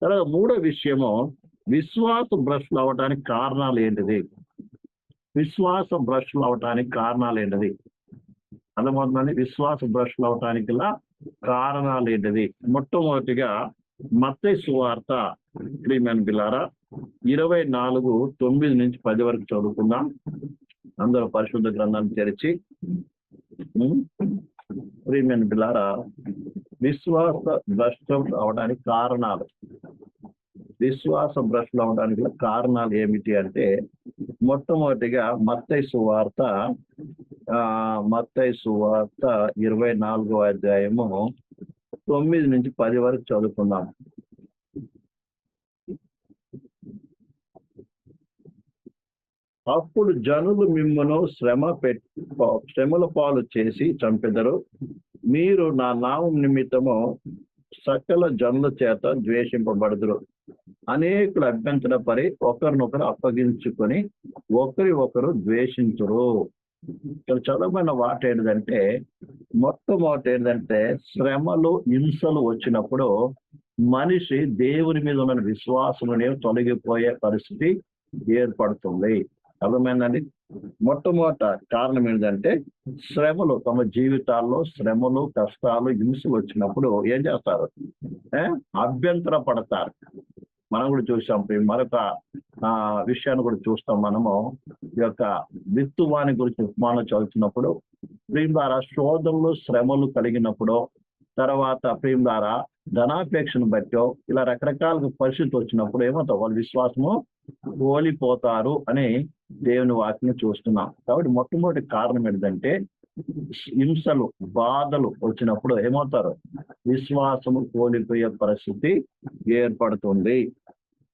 తర్వాత మూడో విషయము, విశ్వాసం భ్రష్టులు అవడానికి కారణాలు ఏంటిది? విశ్వాసం భ్రష్టులు అవటానికి కారణాలు ఏంటిది? అర్థమవుతుందండి. విశ్వాస భ్రష్టులు అవటానికి గల కారణాలు ఏంటిది? మొట్టమొదటిగా మత్తయి సువార్త ప్రియమైన బిలారా 24:9-10 వరకు చదువుకుందాం. అందరూ పరిశుద్ధ గ్రంథాన్ని తెరిచి. ప్రియమైన బిలారా, విశ్వాస భ్రష్టం అవడానికి కారణాలు, విశ్వాస భ్రష్టులు అవడానికి గల కారణాలు ఏమిటి అంటే, మొట్టమొదటిగా మత్తయి సువార్త 24వ అధ్యాయము 9-10 వరకు చదువుకుందాం. అప్పుడు జనులు మిమ్మును శ్రమల పాలు చేసి చంపెదరు. మీరు నా నామం నిమిత్తము సకల జనుల చేత ద్వేషింపబడుదురు. అనేకులు అభ్యంతరపడి ఒకరినొకరు అప్పగించుకొని ఒకరి ఒకరు ద్వేషించురు. ఇక్కడ చదవబడిన వాటి ఏంటంటే, మొట్టమొదటి ఏంటంటే, శ్రమలు హింసలు వచ్చినప్పుడు మనిషి దేవుని మీద ఉన్న విశ్వాసమునే తొలగిపోయే పరిస్థితి ఏర్పడుతుంది. అర్థమైందండి. మొట్టమొదట కారణం ఏంటంటే, శ్రమలు, తమ జీవితాల్లో శ్రమలు, కష్టాలు, హింసలు వచ్చినప్పుడు ఏం చేస్తారు? అభ్యంతర పడతారు. మనం కూడా చూసాం. మరొక విషయాన్ని కూడా చూస్తాం. మనము ఈ యొక్క విత్తువాని గురించి ఉపమానం చదువుతున్నప్పుడు, ప్రేమ ద్వారా శోధనలు శ్రమలు కలిగినప్పుడు, తర్వాత ప్రేమ ద్వారా ధనాపేక్షను బట్టో ఇలా రకరకాల పరిస్థితి వచ్చినప్పుడు ఏమవుతావు? వాళ్ళ విశ్వాసము కోల్పోతారు అని దేవుని వాక్యం చూస్తున్నాం. కాబట్టి మొట్టమొదటి కారణం ఏంటంటే, హింసలు, బాధలు వచ్చినప్పుడు ఏమవుతారు? విశ్వాసము కోల్పోయే పరిస్థితి ఏర్పడుతుంది.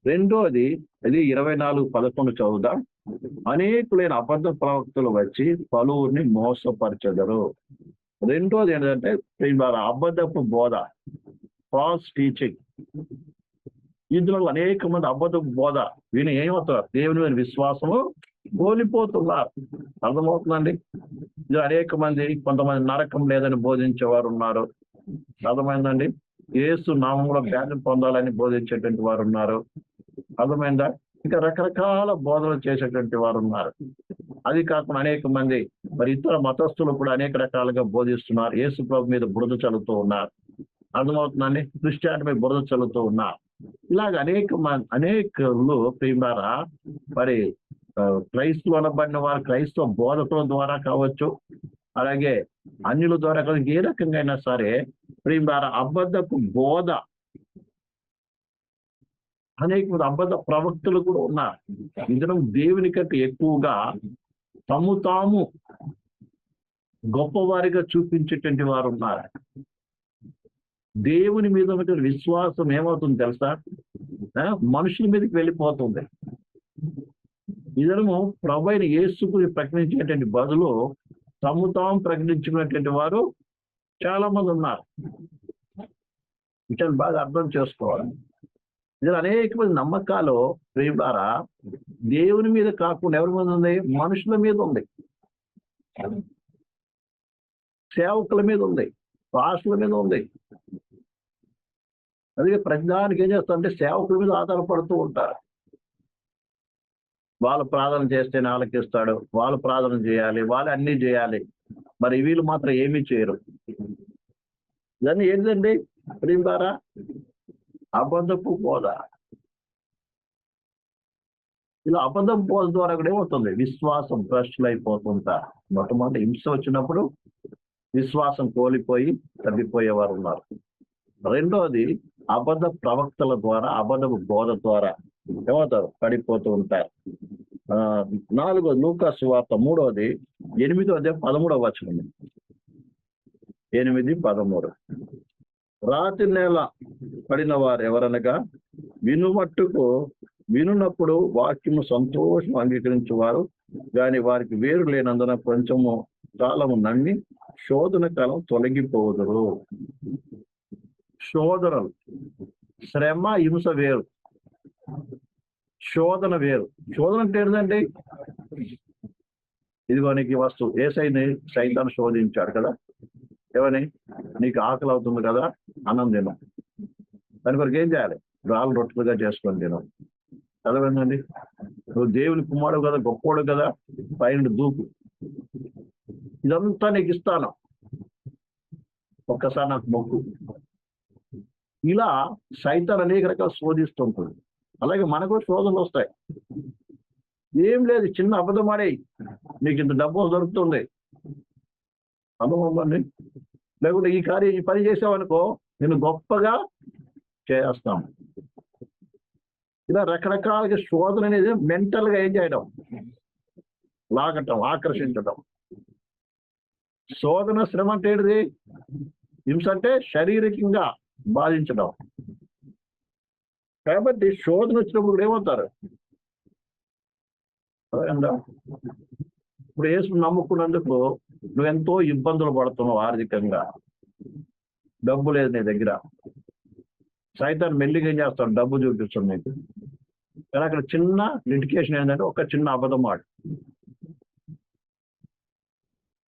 రెండోది, ఇది 24:11 చదువుదాం. అనేకులైన అబద్ధ ప్రవక్తలు వచ్చి పలువురిని మోసపరచెదరు. రెండోది ఏంటంటే, అబద్ధపు బోధ, ఫాల్స్ టీచింగ్. ఇందులో అనేక మంది అబద్ధపు బోధ విని ఏమవుతారు? దేవుని మీద విశ్వాసము కోల్పోతున్నారు. అర్థమవుతుందండి. ఇది అనేక మంది, కొంతమంది నరకం లేదని బోధించేవారు ఉన్నారు. అర్థమైందండి. యేసు నామములో జ్ఞానం పొందాలని బోధించేటువంటి వారు ఉన్నారు. అర్థమైందా? ఇంకా రకరకాల బోధనలు చేసేటువంటి వారు ఉన్నారు. అది కాకుండా అనేక మంది మరి ఇతర మతస్థులు కూడా అనేక రకాలుగా బోధిస్తున్నారు. యేసు ప్రభు మీద బురద చల్లుతూ ఉన్నారు. అర్థమవుతుందండి. క్రిస్టియానిటీ మీద బురద చల్లుతూ ఉన్నారు. ఇలాగ అనేకులు ప్రియులారా, మరి క్రైస్తవులు అనబడిన వారు క్రైస్తవ బోధకుల ద్వారా కావచ్చు, అలాగే అన్యుల ద్వారా కావచ్చు, ఏ రకంగా అయినా సరే ప్రియులారా, అబద్ధపు బోధ, అనేక మంది అబద్ధ ప్రవక్తలు కూడా ఉన్నారు. ఇందులో దేవుని కంటే ఎక్కువగా తాము గొప్పవారిగా చూపించేటువంటి వారు ఉన్నారు. దేవుని మీద ఉన్నటువంటి విశ్వాసం ఏమవుతుంది తెలుసా? మనుషుల మీదకి వెళ్ళిపోతుంది. ఇదము ప్రభు అయిన యేసుకు ప్రకటించేటువంటి బదులు తాము ప్రకటించుకునేటువంటి వారు చాలా మంది ఉన్నారు. ఇట్లా బాగా అర్థం చేసుకోవాలి. ఇది అనేక మంది నమ్మకాలు ప్రియులారా దేవుని మీద కాకుండా ఎవరి మీద ఉంది? మనుషుల మీద ఉంది, సేవకుల మీద ఉంది, పాస్టర్ల మీద ఉంది. అందుకే ప్రతిదానికి ఏం చేస్తారంటే సేవకుల మీద ఆధారపడుతూ ఉంటారు. వాళ్ళు ప్రార్థన చేస్తేనే ఆలకిస్తాడు, వాళ్ళు ప్రార్థన చేయాలి, వాళ్ళు అన్నీ చేయాలి, మరి వీళ్ళు మాత్రం ఏమీ చేయరు. ఇవన్నీ ఏంటండి ప్రియులారా? అబద్ధపు బోధ. ఇలా అబద్ధపు బోధ ద్వారా కూడా ఏమవుతుంది? విశ్వాసం భ్రష్టులు అయిపోతుంటారు. మొట్టమొదటి హింస వచ్చినప్పుడు విశ్వాసం కోల్పోయి తగ్గిపోయేవారు ఉన్నారు. రెండోది, అబద్ధ ప్రవక్తల ద్వారా, అబద్ధపు బోధ ద్వారా ఏమవుతారు? పడిపోతూ ఉంటారు. 4 లూకా సువార్త 3:8-13 వచనం. 8-13. రాతి నేల పడిన వారు ఎవరనగా, వినున్నప్పుడు వాక్యము సంతోషం అంగీకరించేవారు, కానీ వారికి వేరు లేనందున కొంచెము కాలము నమ్మి శోధన కాలం తొలగిపోదురు. శోధనలు, శ్రమ, హింస వేరు, శోధన వేరు. శోధన అంటే ఏంటండి? ఇదిగో నీకు వస్తువు, యేసయ్యని సైతాను శోధించాడు కదా, ఏమని? నీకు ఆకలి అవుతుంది కదా, అన్నం తిను. దాని కొరకు ఏం చేయాలి? రాళ్ళు రొట్టెలుగా చేసుకొని తిను. చదవండి. నువ్వు దేవుని కుమారుడు కదా, గొప్పోడు కదా, పైన దూకు, ఇదంతా నీకు ఇస్తాను, ఒక్కసారి నాకు మొక్కు. ఇలా సైతాన్ అనేక రకాల శోధిస్తుంటుంది. అలాగే మనకు శోధనలు వస్తాయి. ఏం లేదు, చిన్న అబద్ధం ఆడే నీకు ఇంత డబ్బు దొరుకుతుంది అబద్ధం, లేకుంటే ఈ పని చేసావనుకో నేను గొప్పగా చేస్తాం. ఇలా రకరకాలుగా శోధన అనేది మెంటల్ గా ఏం చేయడం, లాగటం, ఆకర్షించడం. శోధన శ్రమ అంటే ఏంటిది? హింస అంటే శారీరకంగా బాధించడం. కాబట్టి శోధన వచ్చినప్పుడు ఏమవుతారు? ఇప్పుడు యేసుని నమ్ముకున్నందుకు నువ్వెంతో ఇబ్బందులు పడుతున్నావు ఆర్థికంగా, డబ్బు లేదు నీ దగ్గర. సైతాన్ మెల్లిగా ఏం చేస్తాడు? డబ్బు చూపిస్తుంది నీకు. కానీ అక్కడ చిన్న లిటికేషన్ ఏంటంటే ఒక చిన్న అబద్ధం మాట.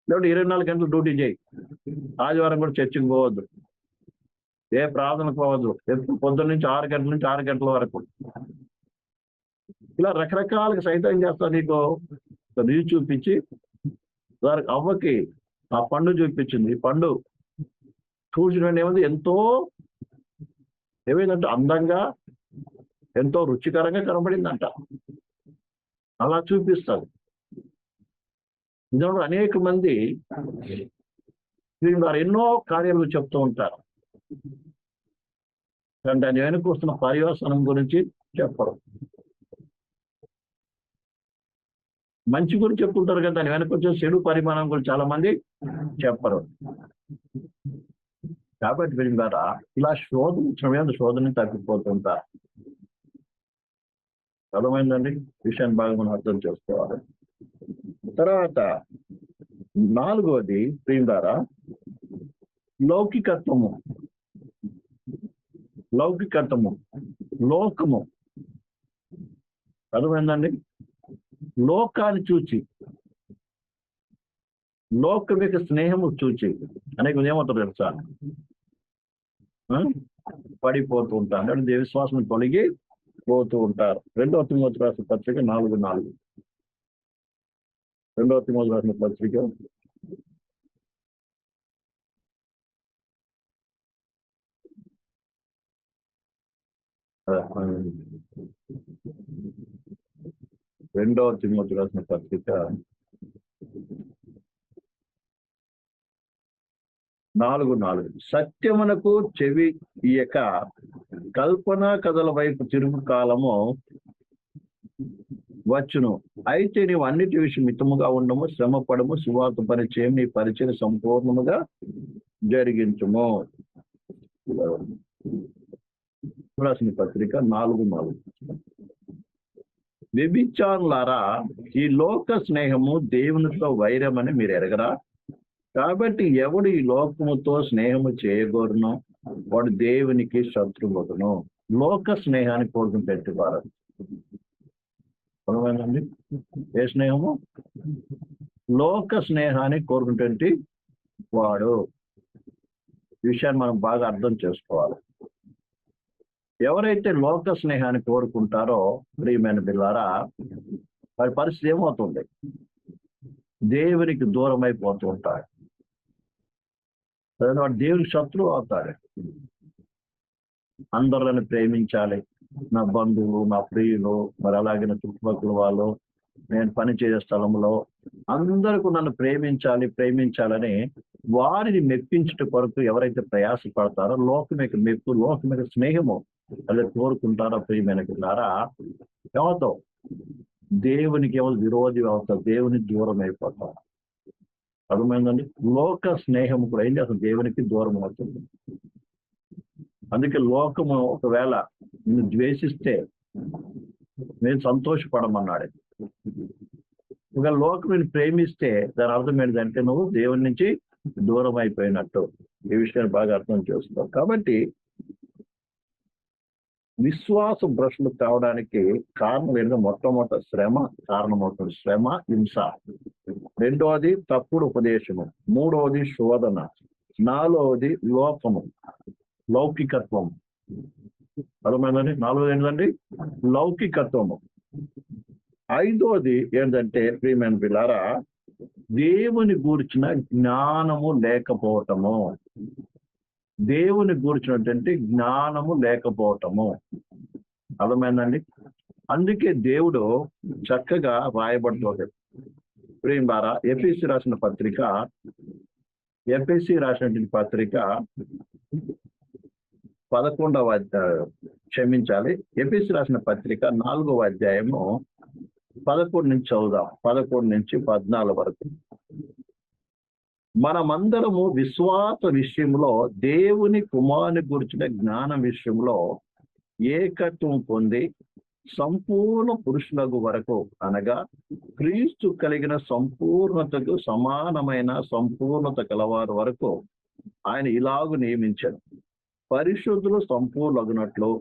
లేకపోతే 24 గంటలు డ్యూటీ చేయి, ఆదివారం కూడా చర్చికి పోవద్దు, ఏ ప్రార్థనకు పోవద్దు, ఎప్పుడు పొద్దున్న నుంచి 6 గంటల నుంచి 6 గంటల వరకు. ఇలా రకరకాలుగా సైతం ఏం చేస్తా, నీకు రుచి చూపించి దానికి అవ్వకి ఆ పండు చూపించింది. ఈ పండు చూసిన ఏముంది, ఎంతో ఏమైందంటే అందంగా, ఎంతో రుచికరంగా కనబడిందంట. అలా చూపిస్తారు. ఇందులో అనేక మంది వారు ఎన్నో కార్యాలు చెప్తూ ఉంటారు, కానీ దాని వెనుక వస్తున్న పర్యవసనం గురించి చెప్పరు. మంచి గురించి చెప్తుంటారు కదా, దాని వెనక వచ్చే చెడు పరిమాణం గురించి చాలా మంది చెప్పరు. కాబట్టి వీరి ద్వారా ఇలా శోధన తప్పిపోతుంటారు. అర్థమైందండి? విషయాన్ని బాగా మనం అర్థం చేసుకోవాలి. తర్వాత 4వది ప్రియం ద్వారా లౌకికత్వము, లోకము. అర్థమైందండి? లోకాన్ని చూచి, లోకం యొక్క స్నేహము చూచి అనేక ఏమవుతారు తెలుసా? పడిపోతూ ఉంటారు, అంటే విశ్వాసం తొలగి పోతూ ఉంటారు. 2వ తిమోతి రాసిన పత్రిక 4:4. 2వ తిమోతి రాసిన పత్రిక 4:4. సత్యమునకు చెవి ఇయ్యక కల్పనా కథల వైపు తిరుగు కాలము వచ్చును. అయితే నీవు అన్నిటి విషయం మితముగా ఉండము, శ్రమ పడము, సువార్త పరిచయం, నీ పరిచయం సంపూర్ణముగా జరిగించుము. రాసిన పత్రిక 4:4. వ్యభిచారులారా, ఈ లోక స్నేహము దేవునితో వైరమని మీరు ఎరగరా? కాబట్టి ఎవడు ఈ లోకముతో స్నేహము చేయగోరునో వాడు దేవునికి శత్రువును. లోక స్నేహాన్ని కోరుకుంటే వారు అర్థమైందండి? ఏ స్నేహము? లోక స్నేహాన్ని కోరుకుంటే వాడు. ఈ విషయాన్ని మనం బాగా అర్థం చేసుకోవాలి. ఎవరైతే లోక స్నేహాన్ని కోరుకుంటారో ప్రియమైన బిడ్డలారా, వారి పరిస్థితి ఏమవుతుంది? దేవునికి దూరం అయిపోతూ ఉంటాడు. వాడు దేవునికి శత్రువు అవుతాడు. అందరిని ప్రేమించాలి, నా బంధువులు, నా ప్రియులు, మరి అలాగే నా చుట్టుపక్కల వాళ్ళు, నేను పనిచేసే స్థలంలో అందరికీ నన్ను ప్రేమించాలని వారిని మెప్పించుట కొరకు ఎవరైతే ప్రయాసపడతారో లోకం యొక్క మెప్పు, లోకం యొక్క స్నేహము అదే కోరుకుంటారో ప్రియమైన పిల్లారా, ఏమవుతావు? దేవునికి ఏమో విరోధి అవుతావు, దేవునికి దూరం అయిపోతావు. అర్థమైందండి? లోక స్నేహం కూడా ఏం చేస్తుంది? దేవునికి దూరం అవుతుంది. అందుకే లోకము ఒకవేళ నిన్ను ద్వేషిస్తే నేను సంతోషపడమన్నాడు. ఒకవేళ లోకం నేను ప్రేమిస్తే దాని అర్థం ఏంటంటే నువ్వు దేవుని నుంచి దూరం అయిపోయినట్టు. ఈ విషయాన్ని బాగా అర్థం చేసుకో. కాబట్టి విశ్వాస భ్రష్టులు కావడానికి కారణం ఏంటంటే మొట్టమొదటి శ్రమ కారణమవుతుంది. శ్రమ, హింస. 2వది తప్పుడు ఉపదేశము. 3వది శోధన. 4వది లోకము, లౌకికత్వం. అర్థమైందండి. 4వది ఏంటండి? లౌకికత్వము. 5వది ఏంటంటే ప్రియమైన పిల్లారా, దేవుని గూర్చిన జ్ఞానము లేకపోవటము. దేవుని గూర్చినటువంటి జ్ఞానము లేకపోవటము. అర్థమైందండి. అందుకే దేవుడు చక్కగా రాయబడుతుంది. ప్రియులారా, ఎఫెసీ రాసినటువంటి పత్రిక 11వ క్షమించాలి, ఎఫెసీ రాసిన పత్రిక 4వ అధ్యాయము 11 నుంచి చదువుదాం. 11 నుంచి 14 వరకు. మనమందరము విశ్వాస విషయంలో దేవుని కుమారుని గురించిన జ్ఞానం విషయంలో ఏకత్వం పొంది సంపూర్ణ పురుషులకు వరకు, అనగా క్రీస్తు కలిగిన సంపూర్ణతకు సమానమైన సంపూర్ణత కలవారు వరకు ఆయన ఇలాగు నియమించాడు. పరిశుద్ధులు సంపూర్ణగునట్లు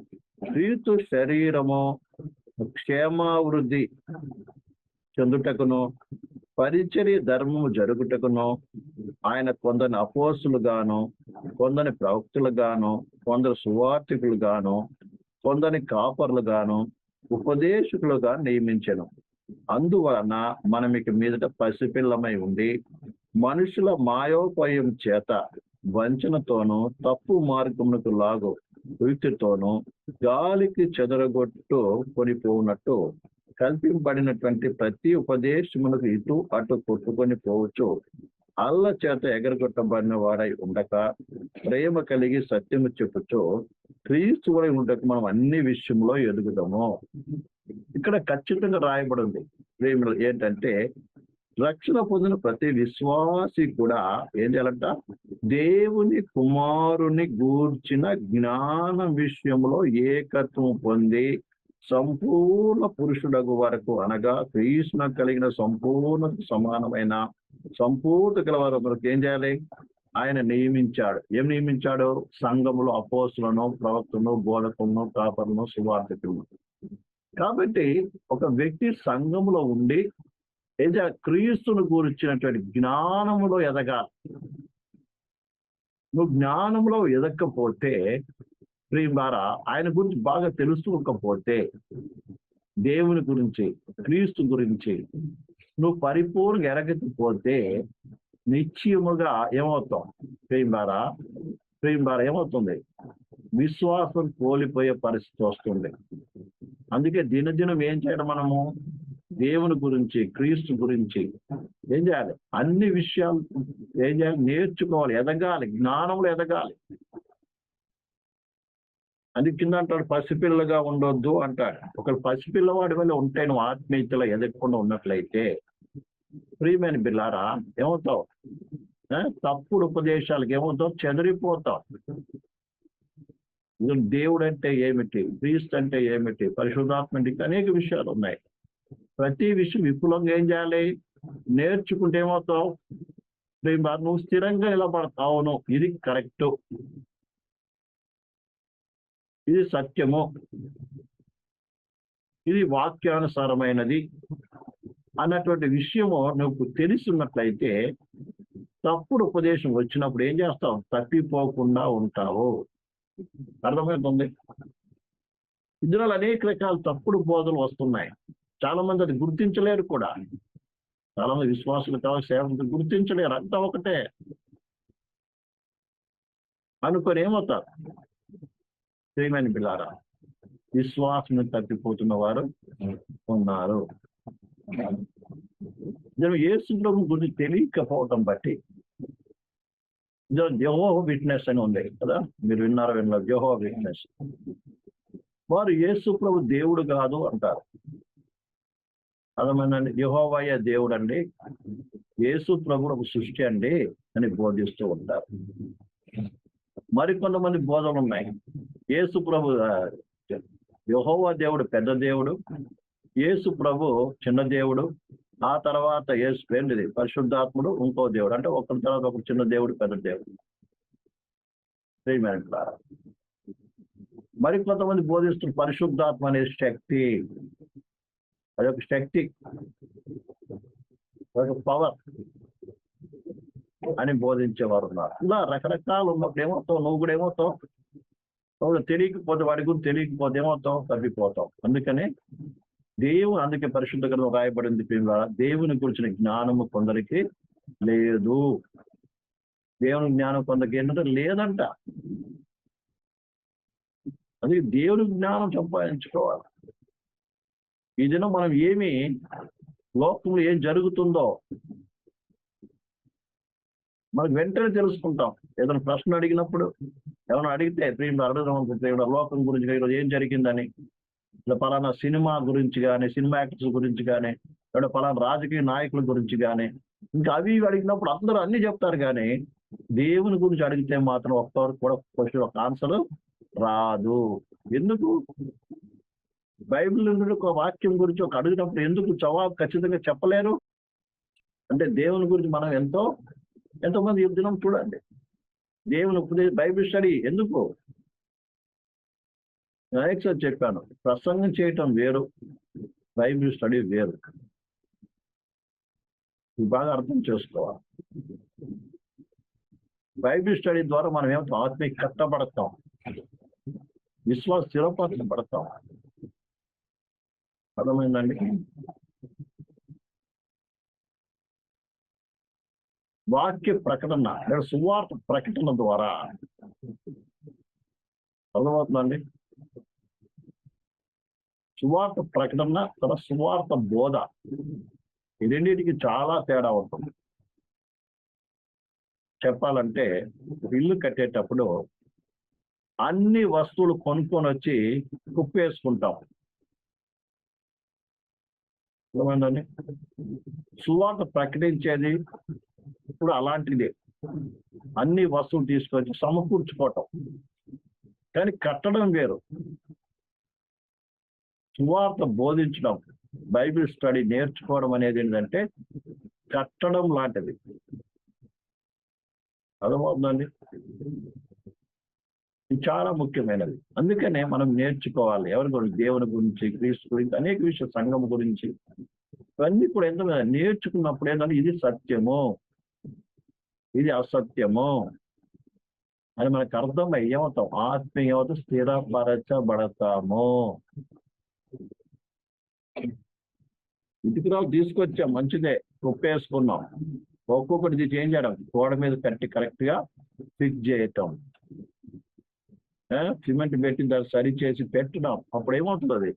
క్రీస్తు శరీరము క్షేమావృద్ధి చెందుటకును పరిచర్య ధర్మము జరుగుటకును ఆయన కొందరిని అపోస్తులుగాను, కొందరిని ప్రవక్తులుగాను, కొందరు సువార్తికులుగాను, కొందరిని కాపరులుగాను, ఉపదేశకులుగా నియమించెను. అందువలన మనం ఇక మీదట పసిపిల్లమై ఉండి మనుషుల మాయోపాయం చేత వంచనతోనూ తప్పు మార్గమునకు లాగు వీటితోనూ గాలికి చెదరగొట్టు కొనిపోనట్టు కల్పింపబడినటువంటి ప్రతి ఉపదేశమునకు ఇటు అటు కొట్టుకొని పోవచ్చు అల్ల చేత ఎగరగొట్టబడిన వాడై ఉండక ప్రేమ కలిగి సత్యము చెప్పుచు క్రీస్తు వలె ఉండక మనం అన్ని విషయంలో ఎదుగుదాము. ఇక్కడ ఖచ్చితంగా రాయబడింది ప్రేమలు ఏంటంటే, రక్షణ పొందిన ప్రతి విశ్వాసి కూడా ఏం చేయాలంట? దేవుని కుమారుని గూర్చిన జ్ఞానం విషయంలో ఏకత్వం పొంది సంపూర్ణ పురుషుడగు వరకు, అనగా క్రీస్తు కలిగిన సంపూర్ణ సమానమైన సంపూర్ణ కలవారు వరకు ఏం చేయాలి? ఆయన నియమించాడు. ఏం నియమించాడు? సంఘములో అపోస్తులను, ప్రవక్తలను, బోధకులను, కాపరులను, సువార్తికులను. కాబట్టి ఒక వ్యక్తి సంఘములో ఉండి క్రీస్తును గురించినటువంటి జ్ఞానములో ఎదగాలి. నువ్వు జ్ఞానంలో ఎదగకపోతే, ప్రియులారా, ఆయన గురించి బాగా తెలుసుకోకపోతే, దేవుని గురించి, క్రీస్తు గురించి నువ్వు పరిపూర్ణంగా ఎరగకపోతే నిశ్చయముగా ఏమవుతాం? ప్రియులారా ఏమవుతుంది? విశ్వాసం కోల్పోయే పరిస్థితి వస్తుంది. అందుకే దినదినం ఏం చేయడం? మనము దేవుని గురించి, క్రీస్తు గురించి ఏం చేయాలి? అన్ని విషయాలు ఏం చేయాలి? నేర్చుకోవాలి, ఎదగాలి, జ్ఞానంలో ఎదగాలి. అది కింద అంటాడు, పసిపిల్లగా ఉండొద్దు అంటాడు. ఒక పసిపిల్లవాడి వల్ల ఉంటే నువ్వు ఆత్మీయతలో ఎదగకుండా ఉన్నట్లయితే, ప్రియమైన బిల్లారా, ఏమవుతావు? తప్పుడు ఉపదేశాలకు ఏమవుతావు? చెదిరిపోతావు. దేవుడు అంటే ఏమిటి, క్రీస్తు అంటే ఏమిటి, పరిశుద్ధాత్మ అంటే అనేక విషయాలు ఉన్నాయి. ప్రతి విషయం విపులంగా ఏం చేయాలి? నేర్చుకుంటే ఏమవుతావు? నువ్వు స్థిరంగా నిలబడతావు. అవును, ఇది కరెక్టు, ఇది సత్యము, ఇది వాక్యానుసారమైనది అన్నటువంటి విషయము నువ్వు తెలుసున్నట్లయితే, తప్పుడు ఉపదేశం వచ్చినప్పుడు ఏం చేస్తావు? తప్పిపోకుండా ఉంటావు. అర్థమవుతుంది? ఇందులో అనేక రకాల తప్పుడు బోధలు వస్తున్నాయి. చాలా మంది అది గుర్తించలేరు కూడా. చాలా మంది విశ్వాసులు కావాలి, సేవకులు గుర్తించలేరు. అంతా ఒకటే అనుకొని ఏమవుతారు? ప్రియమైన బిడ్డలారా, విశ్వాసం తప్పిపోతున్న వారు ఉన్నారు. యేసు ప్రభు గురించి తెలియకపోవటం బట్టి, యెహోవా విట్నెస్ అని ఉంది కదా, మీరు విన్నారో విన్నారు? యెహోవా విట్నెస్. వారు యేసు ప్రభు దేవుడు కాదు అంటారు. అర్థమైందండి? యెహోవాయే దేవుడు అండి, యేసు ప్రభు ఒక సృష్టి అండి అని బోధిస్తూ ఉంటారు. మరికొంతమంది బోధనలు ఉన్నాయి. యేసు ప్రభు యెహోవా దేవుడు పెద్ద దేవుడు, యేసు ప్రభు చిన్న దేవుడు, ఆ తర్వాత యేసు ఏంటిది పరిశుద్ధాత్ముడు ఇంకో దేవుడు. అంటే ఒకరి తర్వాత ఒక చిన్న దేవుడు, పెద్ద దేవుడు. మరి కొంతమంది బోధిస్తున్న పరిశుద్ధాత్మ అనే శక్తి, అదొక శక్తి, ఒక పవర్ అని బోధించేవారు ఉన్నారు. ఇలా రకరకాలు ఉన్నప్పుడు ఏమవుతావు? నువ్వు కూడా ఏమవుతావు? తెలియకపోతే వాడి గురించి తెలియకపోతే ఏమవుతాం? తప్పిపోతాం. అందుకనే అందుకే పరిశుద్ధ గ్రంథం రాయబడింది ప్రియులారా, దేవుని గురించిన జ్ఞానము కొందరికి లేదు. దేవుని జ్ఞానం కొందరికి ఏంటంటే లేదంట. అందుకే దేవుని జ్ఞానం సంపాదించుకోవాలి. ఈ దినం మనం లోకంలో ఏం జరుగుతుందో మనకు వెంటనే తెలుసుకుంటాం. ఏదైనా ప్రశ్న అడిగినప్పుడు, ఏమైనా అడిగితే ప్రియులు అడగడం అనుకుంటే లోకం గురించి ఈరోజు ఏం జరిగిందని, ఇలా పలానా సినిమా గురించి కానీ, సినిమా యాక్టర్స్ గురించి కానీ, లేదా పలానా రాజకీయ నాయకుల గురించి కానీ, ఇంకా అవి అడిగినప్పుడు అందరూ అన్ని చెప్తారు. కానీ దేవుని గురించి అడిగితే మాత్రం ఒక్కవరకు కూడా క్వశ్చన్ ఒక ఆన్సర్ రాదు. ఎందుకు? బైబిల్ నుండి ఒక వాక్యం గురించి ఒక అడిగినప్పుడు ఎందుకు జవాబు ఖచ్చితంగా చెప్పలేరు? అంటే దేవుని గురించి మనం ఎంతోమంది ఈ దినం చూడండి, దేవుని బైబిల్ స్టడీ ఎందుకు? నేను చెప్పాను, ప్రసంగం చేయటం వేరు, బైబిల్ స్టడీ వేరు. బాగా అర్థం చేసుకోవాలి. బైబిల్ స్టడీ ద్వారా మనం ఏమో ఆత్మీయ కట్టబడతాం, విశ్వాస స్థిరపరచబడతాం. అర్థమైందండి? వాక్య ప్రకటన లేదా సువార్త ప్రకటన ద్వారా అర్థమవుతుందండి. సువార్త ప్రకటన తర్వాత సువార్త బోధ, ఈ రెండింటికి చాలా తేడా ఉంటుంది. చెప్పాలంటే ఇల్లు కట్టేటప్పుడు అన్ని వస్తువులు కొనుక్కొని వచ్చి కుప్పేసుకుంటాం. ఏమండి? సువార్త ప్రకటించేది ఇప్పుడు అలాంటిదే. అన్ని వస్తువులు తీసుకొచ్చి సమకూర్చుకోవటం. కానీ కట్టడం వేరు. సువార్త బోధించడం, బైబిల్ స్టడీ నేర్చుకోవడం అనేది ఏంటంటే కట్టడం లాంటిది. అర్థమవుతుందండి? ఇది చాలా ముఖ్యమైనది. అందుకనే మనం నేర్చుకోవాలి. ఎవరి గురించి? దేవుని గురించి, క్రీస్తు గురించి, అనేక విషయాలు, సంఘం గురించి, ఇవన్నీ కూడా ఎంత నేర్చుకున్నప్పుడు ఏంటంటే ఇది సత్యము, ఇది అసత్యము అని మనకు అర్థమై ఏమవుతాం? ఆత్మీయత స్థిరపరచబడతాము. ఇటుకరాలు తీసుకొచ్చాం, మంచిదే, కుప్పేసుకున్నాం. ఒక్కొక్కటి చేంజ్ చేయడం, గోడ మీద కట్టి కరెక్ట్ గా ఫిక్స్ చేయటం, సిమెంట్ పెట్టి దాన్ని సరి చేసి పెట్టడం. అప్పుడు ఏమవుతుంది? అది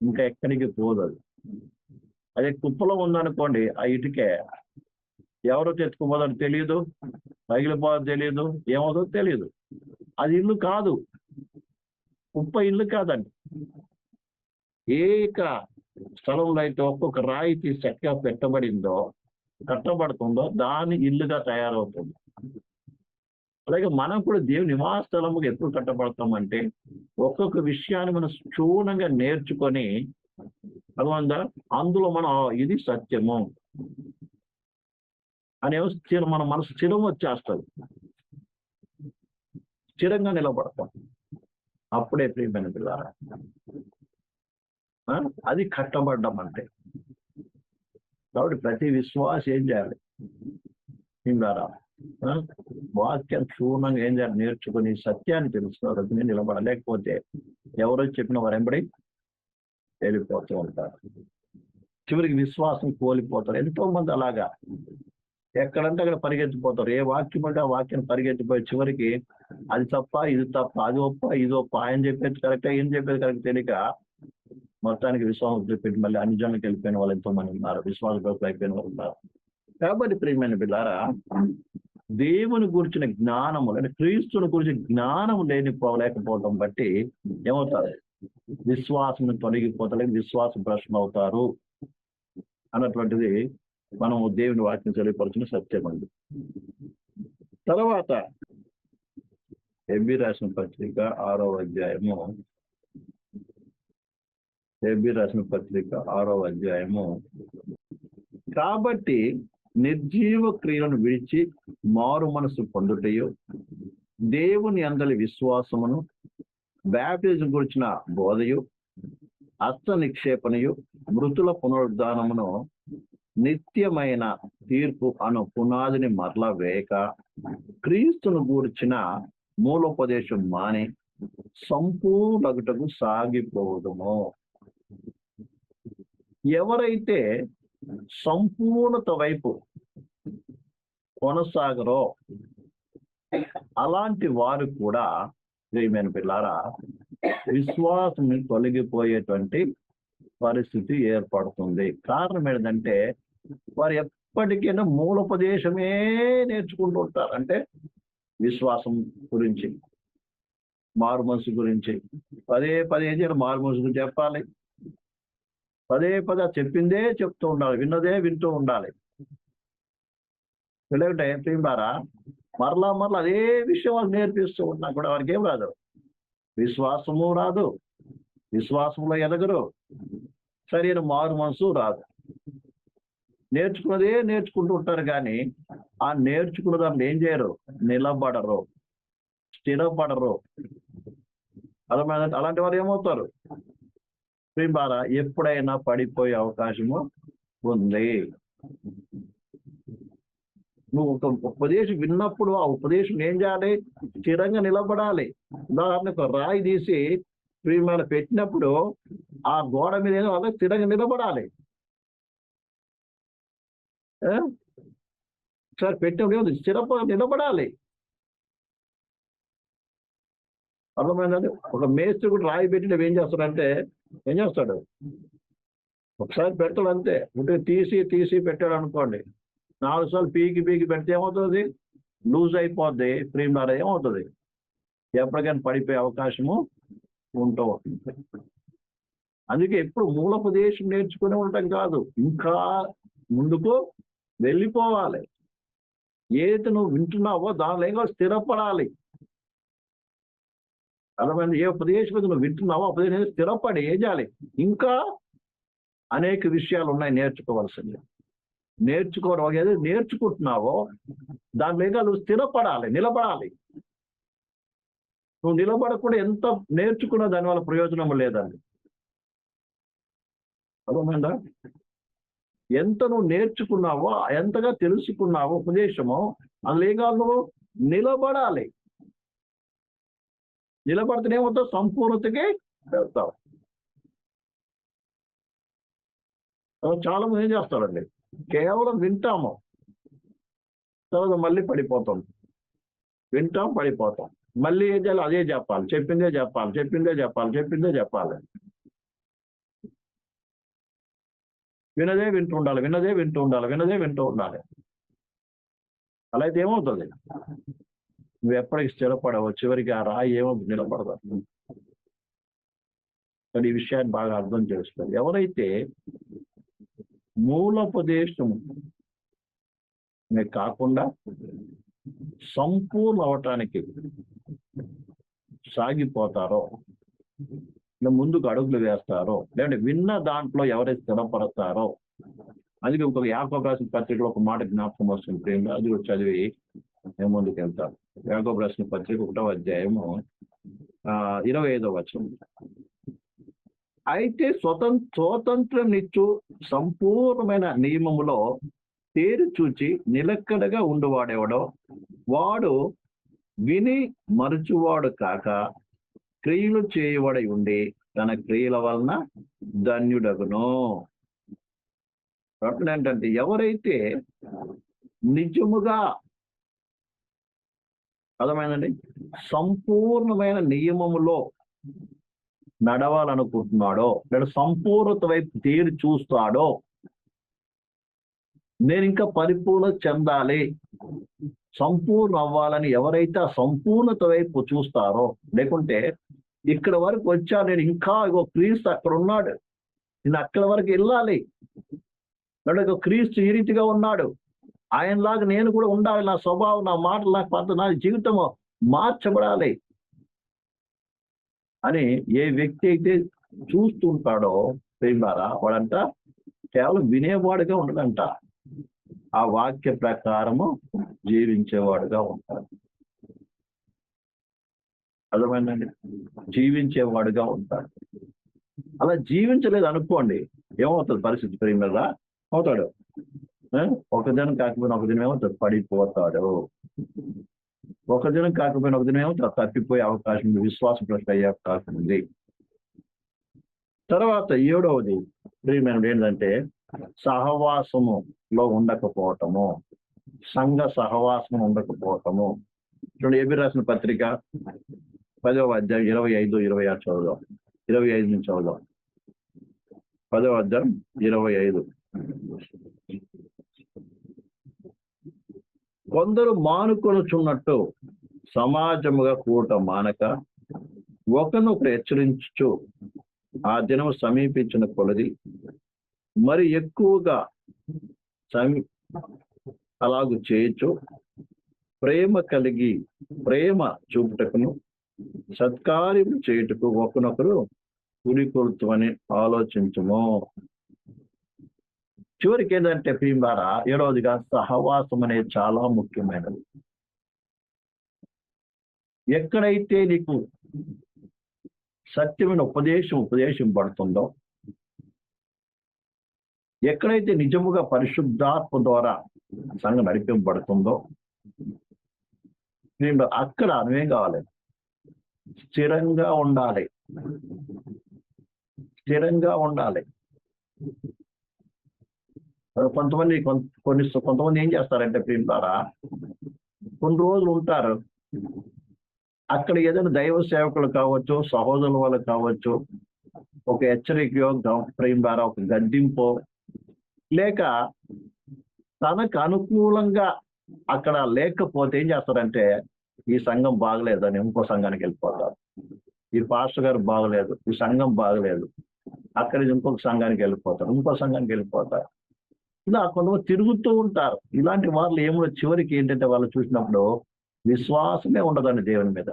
ఇంకా ఎక్కడికి పోదు. అది అదే కుప్పలో ఉందనుకోండి, ఆ ఇటుకే ఎవరో తెచ్చుకోపోదని తెలియదు, పగిలిపోదని తెలియదు, ఏమవుతుందో తెలియదు. అది ఇల్లు కాదు, కుప్ప ఇల్లు కాదండి. ఏక స్థలంలో అయితే ఒక్కొక్క రాయి తీసి చక్కగా పెట్టబడిందో, కట్టబడుతుందో దాని ఇల్లుగా తయారవుతుంది. అలాగే మనం కూడా దేవుని నివాస స్థలముగా ఎప్పుడు కట్టబడతామంటే ఒక్కొక్క విషయాన్ని మనం క్షుణ్ణంగా నేర్చుకొని అందులో మనం ఇది సత్యము అనే మన మనసు స్థిరం వచ్చేస్తుంది, స్థిరంగా నిలబడతాం. అప్పుడే ప్రియమైన పిల్లారా అది కట్టబడ్డం అంటే. కాబట్టి ప్రతి విశ్వాసం ఏం చేయాలి? పిల్లారా వాక్యం క్షుణ్ణంగా ఏం చేయాలి? నేర్చుకుని సత్యాన్ని తెలుసుకోవాలి, నిలబడాలి. లేకపోతే ఎవరో చెప్పిన వారు వెంబడి వెళ్ళిపోతూ ఉంటారు. చివరికి విశ్వాసం కోల్పోతారు. ఎంతో మంది అలాగా ఎక్కడంటే అక్కడ పరిగెత్తిపోతారు. ఏ వాక్యం అంటే ఆ వాక్యం పరిగెత్తిపోయి చివరికి అది తప్ప, ఇది తప్ప, అది ఒప్ప, ఇది ఒప్ప, ఆయన చెప్పేది కరెక్టా, ఏం చెప్పేది కరెక్ట్ తెలియక మొత్తానికి విశ్వాసం చెప్పి మళ్ళీ అన్ని జనులకు వెళ్ళిపోయిన వాళ్ళు ఎంతో మంది ఉన్నారు, విశ్వాస గ్రూపులు అయిపోయిన వాళ్ళు ఉన్నారు. కాబట్టి ప్రియమైన బిడ్డారా, దేవుని గురించిన జ్ఞానము అంటే క్రీస్తుని గురించి జ్ఞానం లేకపోవడం బట్టి ఏమవుతారు? విశ్వాసం తొలగిపోతారు, విశ్వాసం ప్రశ్న అవుతారు అన్నటువంటిది మనం దేవుని వాక్యం తెలియపరిచిన సత్యం అండి. తర్వాత హెబ్రీ రాసిన పత్రిక 6వ అధ్యాయము, హెబ్రీ రాసిన పత్రిక 6వ అధ్యాయము. కాబట్టి నిర్జీవ క్రియలను విడిచి మారు మనసు పొందుటయు, దేవుని అందలి విశ్వాసమును, బ్యాప్టిజం గురించిన బోధయు, హస్త నిక్షేపణయు, మృతుల పునరుద్ధానమును, నిత్యమైన తీర్పు అను పునాదిని మరలా వేయక, క్రీస్తును గూర్చిన మూలోపదేశం మాని సంపూర్ణగుటకు సాగిపోవడము. ఎవరైతే సంపూర్ణత వైపు కొనసాగరో అలాంటి వారు కూడా ప్రియమైన పిల్లారా విశ్వాసం తొలగిపోయేటువంటి పరిస్థితి ఏర్పడుతుంది. కారణం ఏంటంటే వారు ఎప్పటికైనా మూలోపదేశమే నేర్చుకుంటూ ఉంటారు. అంటే విశ్వాసం గురించి, మారు మనసు గురించి పదే మారు మనసు గురించి చెప్పాలి. పదే చెప్పిందే చెప్తూ ఉండాలి, విన్నదే వింటూ ఉండాలి. ఎందుకంటే ప్రియులారా మరలా అదే విషయం వాళ్ళు నేర్పిస్తూ ఉన్నా కూడా వారికి ఏం రాదు, విశ్వాసము రాదు, విశ్వాసంలో ఎదగరు, సరైన మారు మనసు రాదు. నేర్చుకున్నదే నేర్చుకుంటూ ఉంటారు కానీ ఆ నేర్చుకున్న దాన్ని ఏం చేయరు, నిలబడరు, స్థిరపడరు. అలాంటి వారు ఏమవుతారు ప్రియులారా ఎప్పుడైనా పడిపోయే అవకాశము ఉంది. నువ్వు ఒక ఉపదేశం విన్నప్పుడు ఆ ఉపదేశం ఏం చేయాలి, స్థిరంగా నిలబడాలి. ఉదాహరణకు రాయి తీసి ప్రియమైన పెట్టినప్పుడు ఆ గోడ మీద ఏదో అలా స్థిరంగా నిలబడాలి. సార్ పెట్టినప్పుడు నిలబడాలి. అర్థమైందండి. ఒక మేస్త్రి కూడా రాయి పెట్టినప్పుడు ఏం చేస్తాడంటే ఏం చేస్తాడు, ఒకసారి పెట్టాడు అంతే. ఉంటే తీసి పెట్టాడు అనుకోండి, 4 సార్లు పీకి పెడితే ఏమవుతుంది, లూజ్ అయిపోద్ది. ప్రియులారా ఏమవుతుంది, ఎప్పటికైనా పడిపోయే అవకాశము ఉంటూ ఉంటుంది. అందుకే ఎప్పుడు మూలోపదేశం నేర్చుకుని ఉండటం కాదు, ఇంకా ముందుకు వెళ్ళిపోవాలి. ఏదైతే నువ్వు వింటున్నావో దానిలో ఏదో స్థిరపడాలి. అర్థమైంది. ఏ ఉపదేశం నువ్వు వింటున్నావో ఉపదేశం స్థిరపడి ఏం చేయాలి, ఇంకా అనేక విషయాలు ఉన్నాయి నేర్చుకోవాల్సింది. నేర్చుకోవడం ఏదో నేర్చుకుంటున్నావో దాని మీద నువ్వు స్థిరపడాలి, నిలబడాలి. నువ్వు నిలబడకుండా ఎంత నేర్చుకున్నా దానివల్ల ప్రయోజనం లేదండి. అర్థమైందా? ఎంత నువ్వు నేర్చుకున్నావో, ఎంతగా తెలుసుకున్నావో ఉపదేశమో అందులో నువ్వు నిలబడాలి. నిలబడితేనే ఏమవుతావు, సంపూర్ణతకి వెళ్తావు. చాలా మంది ఏం చేస్తారండి, కేవలం వింటాము, తర్వాత మళ్ళీ పడిపోతాం. వింటాం, పడిపోతాం. మళ్ళీ ఏం చేయాలి, అదే చెప్పాలి, చెప్పిందే చెప్పాలి. వినదే వింటూ ఉండాలి. అలా అయితే ఏమవుతుంది, నువ్వు ఎప్పటికి స్థిరపడవు, చివరికి ఆ రాయి ఏమవుతుంది, నిలబడదు. కానీ ఈ విషయాన్ని బాగా అర్థం చేసుకోవాలి. ఎవరైతే మూలోపదేశం కాకుండా సంపూర్ణ అవటానికి సాగిపోతారో, ముందుకు అడుగులు వేస్తారో, లేదంటే విన్న దాంట్లో ఎవరైతే స్థిరపడతారో, అందుకే ఒక యాకోబు రాసిన పత్రికలో ఒక మాట జ్ఞాపకం వస్తుంది ప్రేమ, అది కూడా చదివి నేను ముందుకు వెళ్తాను. యాకోబు రాసిన పత్రిక 1వ అధ్యాయము 25వ వచనం. అయితే స్వతంత్రం నిచ్చు సంపూర్ణమైన నియమములో తేరు చూచి నిలక్కడగా ఉండువాడెవడో వాడు విని మరచువాడు కాక క్రియలు చేయబడి ఉండి తన క్రియల వలన ధన్యుడగును. ఏంటంటే ఎవరైతే నిజముగా అర్థమైందండి సంపూర్ణమైన నియమములో నడవాలనుకుంటున్నాడో, లేదా సంపూర్ణత వైపు తేరి చూస్తాడో, నేను ఇంకా పరిపూర్ణ చెందాలి, సంపూర్ణ అవ్వాలని ఎవరైతే ఆ సంపూర్ణత వైపు చూస్తారో, లేకుంటే ఇక్కడ వరకు వచ్చా, నేను ఇంకా క్రీస్తు అక్కడ ఉన్నాడు, నేను అక్కడ వరకు వెళ్ళాలి, లేదా క్రీస్తు ఈ రీతిగా ఉన్నాడు, ఆయనలాగా నేను కూడా ఉండాలి, నా స్వభావం, నా మాటలు, నా పద్ధతి, నా జీవితము మార్చబడాలి అని ఏ వ్యక్తి అయితే చూస్తుంటాడో ప్రేమారా వాడంట కేవలం వినేవాడుగా ఉండడంట, ఆ వాక్య ప్రకారము జీవించేవాడుగా ఉంటాడు. అర్థమైందండి, జీవించేవాడుగా ఉంటాడు. అలా జీవించలేదు అనుకోండి, ఏమవుతుంది పరిస్థితి ప్రేమరా, అవుతాడు ఒక దినం కాకపోయినా ఒక దినం ఏమవుతాడు, పడిపోతాడు. ఒక దినం కాకపోయినా ఒక దినం ఏమో తప్పిపోయే అవకాశం ఉంది, విశ్వాసం భ్రష్టు అయ్యే అవకాశం ఉంది. తర్వాత 7వది ప్రియమైనది ఏంటంటే సహవాసములో ఉండకపోవటము, సంఘ సహవాసం ఉండకపోవటము. చూడండి ఎబిరి రాసిన పత్రిక 10వ అధ్యాయం 25, 26 చదువుదాం. 25 నుంచి చదువుదాం. 10వ అధ్యాయం 25. కొందరు మానుకొనుచున్నట్టు సమాజముగా కూడటం మానక ఒకనొకరు హెచ్చరించుచు ఆ దినం సమీపించిన కొలది మరి ఎక్కువగా అలాగూ చేయొచ్చు. ప్రేమ చూపుటకును సత్కార్యము చేయుటకు ఒకనొకరు పురికొల్తుమని ఆలోచించము. చివరికి ఏంటంటే ప్రియులారా 7వదిగా సహవాసం అనేది చాలా ముఖ్యమైనది. ఎక్కడైతే నీకు సత్యమైన ఉపదేశం పడుతుందో, ఎక్కడైతే నిజముగా పరిశుద్ధాత్మ ద్వారా సంఘం నడిపింపబడుతుందో అక్కడ అనువేం కావాలి, స్థిరంగా ఉండాలి. కొంతమంది ఏం చేస్తారంటే ప్రియులారా, కొన్ని రోజులు ఉంటారు అక్కడ, ఏదైనా దైవ సేవకులు కావచ్చు, సహోదరుల వాళ్ళు కావచ్చు, ఒక హెచ్చరికయో ప్రియులారా ఒక గద్దింపో లేక తనకు అనుకూలంగా అక్కడ లేకపోతే ఏం చేస్తారంటే ఈ సంఘం బాగలేదని ఇంకో సంఘానికి వెళ్ళిపోతారు. ఈ పాస్టర్ గారు బాగలేదు, ఈ సంఘం బాగలేదు, అక్కడ ఇంకొక సంఘానికి వెళ్ళిపోతారు, ఇంకో సంఘానికి వెళ్ళిపోతారు. ఇలా కొంతమంది తిరుగుతూ ఉంటారు. ఇలాంటి వాళ్ళు ఏమో చివరికి ఏంటంటే వాళ్ళు చూసినప్పుడు విశ్వాసమే ఉండదండి, దేవుని మీద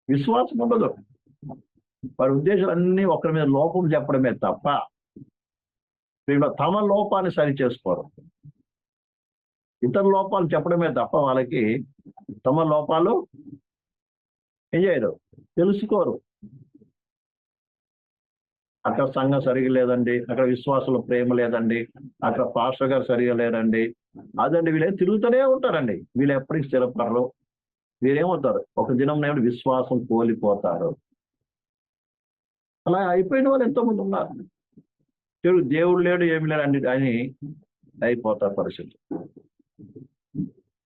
విశ్వాసం ఉండదు. వారి ఉద్దేశాలు అన్నీ ఒకరి మీద లోపం చెప్పడమే తప్ప తమ లోపాన్ని సరి చేసుకోరు. ఇతర లోపాలు చెప్పడమే తప్ప వాళ్ళకి తమ లోపాలు ఏం చేయరు, తెలుసుకోరు. అక్కడ సంఘం సరిగా లేదండి, అక్కడ విశ్వాసుల ప్రేమ లేదండి, అక్కడ పాస్టర్ గారు సరిగా లేరండి, అదండి. వీళ్ళే తిరుగుతూనే ఉంటారండి. వీళ్ళు ఎప్పటికీ స్థిరపడరు. వీరేమవుతారు, ఒక దినం నేడు విశ్వాసం కోల్పోతారు. అలా అయిపోయిన వాళ్ళు ఎంతో మంది ఉన్నారు. దేవుడు లేడు, ఏమి లేదండి అని అయిపోతారు పరిస్థితి.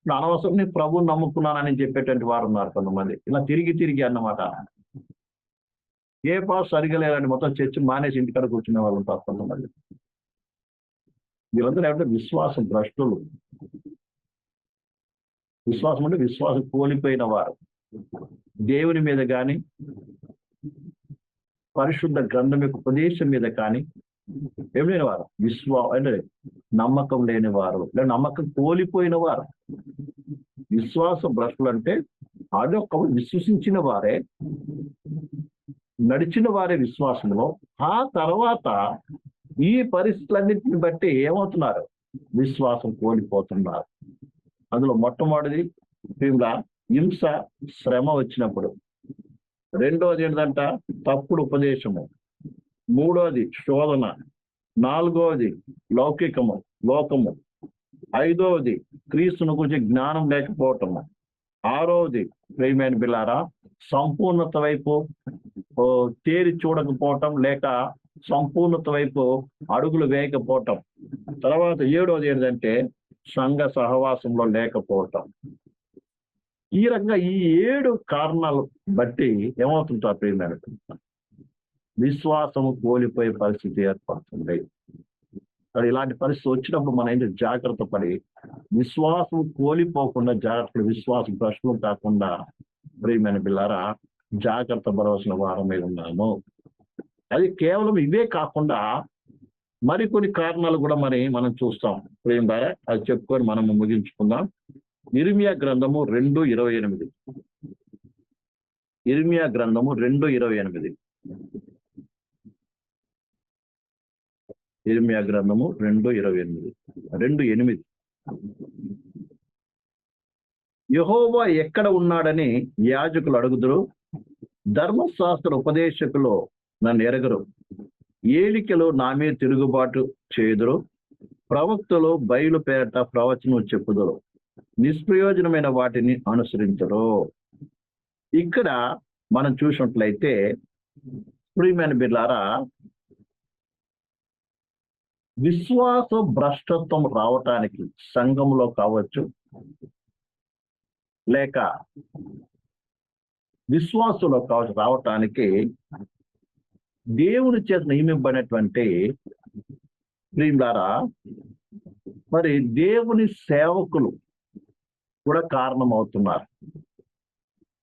అనవసరం నేను ప్రభువుని నమ్ముకున్నానని చెప్పేటువంటి వారు ఉన్నారు కొంతమంది. ఇలా తిరిగి అన్నమాట. ఏ పాస్ సరిగా లేదండి, మొత్తం చర్చి మానేసి ఇంటికాడ కూర్చునే వాళ్ళు ఉంటారు కొంతమంది. వీళ్ళందరూ ఏమంటే విశ్వాసం భ్రష్టులు. విశ్వాసం అంటే విశ్వాసం కోల్పోయిన వారు. దేవుని మీద కానీ పరిశుద్ధ గ్రంథం యొక్క ఉపదేశం మీద కానీ ఏం లేని వారు, అంటే నమ్మకం లేని వారు, లేదా నమ్మకం కోల్పోయిన వారు. విశ్వాస భ్రష్టులు అంటే అదొక విశ్వసించిన వారే, నడిచిన వారే విశ్వాసంలో. ఆ తర్వాత ఈ పరిస్థితులన్నింటిని బట్టి ఏమవుతున్నారు, విశ్వాసం కోల్పోతున్నారు. అందులో మొట్టమొదటిది హింస, శ్రమ వచ్చినప్పుడు. రెండోది ఏంటంట తప్పుడు ఉపదేశము. మూడోది శోధన. నాలుగోది లోకము. ఐదవది క్రీస్తుని గురించి జ్ఞానం లేకపోవటము. ఆరవది ప్రియమైన బిల్లారా సంపూర్ణత వైపు తేరి చూడకపోవటం, లేక సంపూర్ణత వైపు అడుగులు వేయకపోవటం. తర్వాత ఏడవది ఏంటంటే సంఘ సహవాసంలో లేకపోవటం. ఈ రకంగా ఈ 7 కారణాలు బట్టి ఏమవుతుంటారు ప్రియమైన విశ్వాసము కోల్పోయే పరిస్థితి ఏర్పడుతుంది. ఇలాంటి పరిస్థితి వచ్చినప్పుడు మనం ఏంటి జాగ్రత్త పడి విశ్వాసం కోల్పోకుండా జాగ్రత్త, విశ్వాసం ప్రశ్నలు కాకుండా ప్రియమైన బిల్లారా జాగ్రత్త పడవలసిన వారమై ఉన్నాము. అది కేవలం ఇవే కాకుండా మరికొన్ని కారణాలు కూడా మనం చూస్తాం ప్రేమ ద్వారా. అది చెప్పుకొని మనం ముగించుకుందాం. ఇర్మియా గ్రంథము 2:28. ఇర్మియా గ్రంథము 2:28. ఇర్మియా గ్రంథము 2:28. 2:8. యెహోవా ఎక్కడ ఉన్నాడని యాజకులు అడుగుదురు, ధర్మశాస్త్ర ఉపదేశకులు నన్ను ఎరగరు. ఏలికలు నా మీద తిరుగుబాటు చేయుదురు, ప్రవక్తలు బయలు పేరట ప్రవచనం చెప్పుదురు. నిష్ప్రయోజనమైన వాటిని అనుసరించరు. ఇక్కడ మనం చూసినట్లయితే ప్రియమైన బిడ్డలారా, విశ్వాస భ్రష్టత్వం రావటానికి సంఘంలో కావచ్చు, లేక విశ్వాసంలో కావచ్చు రావటానికి దేవుని చేత నియమింపబడినటువంటి ప్రియులారా, మరి దేవుని సేవకులు కూడా కారణమవుతున్నారు.